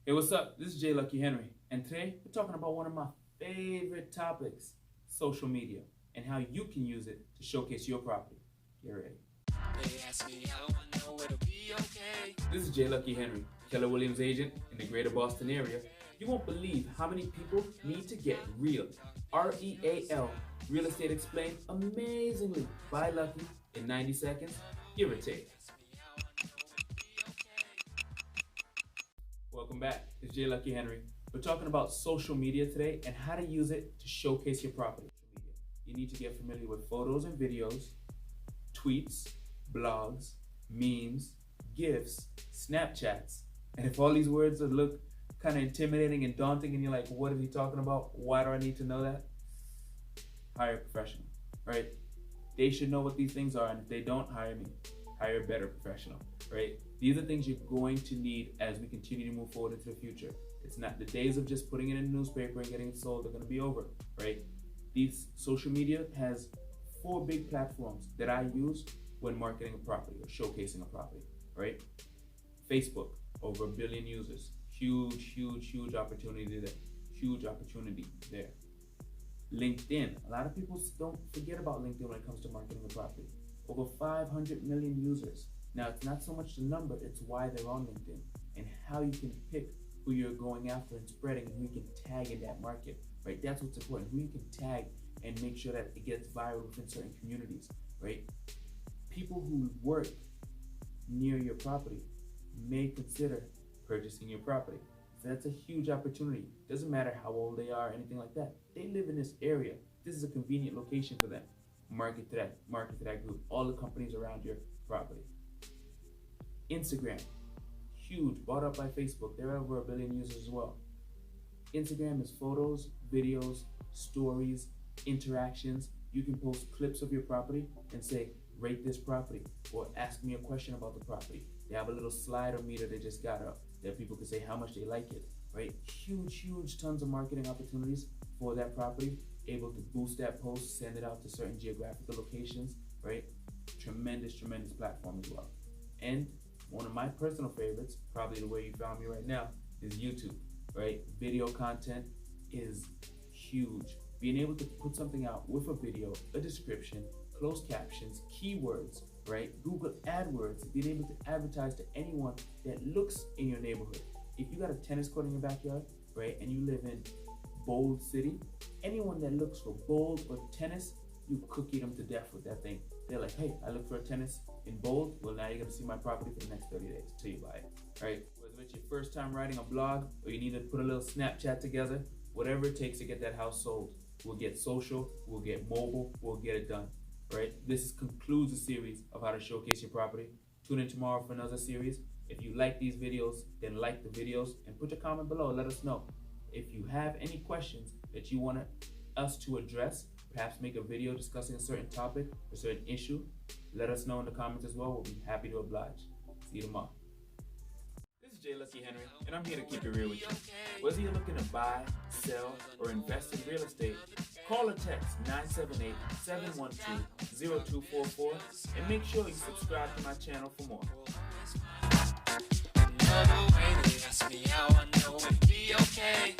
Hey, what's up? This is J Lucky Henry, and today we're talking about one of my favorite topics, social media, and how you can use it to showcase your property. Get ready. They ask me how I know it'll be okay. This is J Lucky Henry, Keller Williams agent in the greater Boston area. You won't believe how many people need to get real. REAL, Real Estate Explained amazingly by Lucky in 90 seconds, give or take. Welcome back. It's J Lucky Henry. We're talking about social media today and how to use it to showcase your property. You need to get familiar with photos and videos, tweets, blogs, memes, GIFs, Snapchats. And if all these words look kind of intimidating and daunting and you're like, what is he talking about? Why do I need to know that? Hire a professional, right? They should know what these things are, and if they don't, hire me. Hire a better professional, right? These are things you're going to need as we continue to move forward into the future. It's not the days of just putting it in a newspaper and getting it sold are going to be over, right? These social media has 4 big platforms that I use when marketing a property or showcasing a property, right? Facebook, over 1 billion users. Huge opportunity there. Huge opportunity there. LinkedIn. A lot of people don't forget about LinkedIn when it comes to marketing a property. Over 500 million users. Now, it's not so much the number, it's why they're on LinkedIn and how you can pick who you're going after and spreading and who you can tag in that market, right? That's what's important, who you can tag and make sure that it gets viral within certain communities, right? People who work near your property may consider purchasing your property. So that's a huge opportunity. Doesn't matter how old they are or anything like that. They live in this area. This is a convenient location for them. Market to that group. All the companies around your property. Instagram, huge, bought up by Facebook. They're over 1 billion users as well. Instagram is photos, videos, stories, interactions. You can post clips of your property and say, rate this property, or ask me a question about the property. They have a little slider meter they just got up that people can say how much they like it, right? Huge tons of marketing opportunities for that property. Able to boost that post, send it out to certain geographical locations, right? Tremendous platform as well. And one of my personal favorites, probably the way you found me right now, is YouTube, right? Video content is huge. Being able to put something out with a video, a description, closed captions, keywords, right? Google AdWords, being able to advertise to anyone that looks in your neighborhood. If you got a tennis court in your backyard, right, and you live in Bold City, anyone that looks for bowls or tennis, you cookie them to death with that thing. They're like, hey, I look for a tennis in Bold. Well, now you're gonna see my property for the next 30 days till you buy it, right? Whether it's your first time writing a blog or you need to put a little Snapchat together, whatever it takes to get that house sold. We'll get social, we'll get mobile, we'll get it done, right? This concludes the series of how to showcase your property. Tune in tomorrow for another series. If you like these videos, then like the videos and put your comment below. Let us know. If you have any questions that you want us to address, perhaps make a video discussing a certain topic or certain issue, let us know in the comments as well. We'll be happy to oblige. See you tomorrow. This is J Lucky Henry, and I'm here to keep it real with you. Whether you're looking to buy, sell, or invest in real estate, call or text 978-712-0244 and make sure you subscribe to my channel for more. Another way they ask me how I know it'll be okay.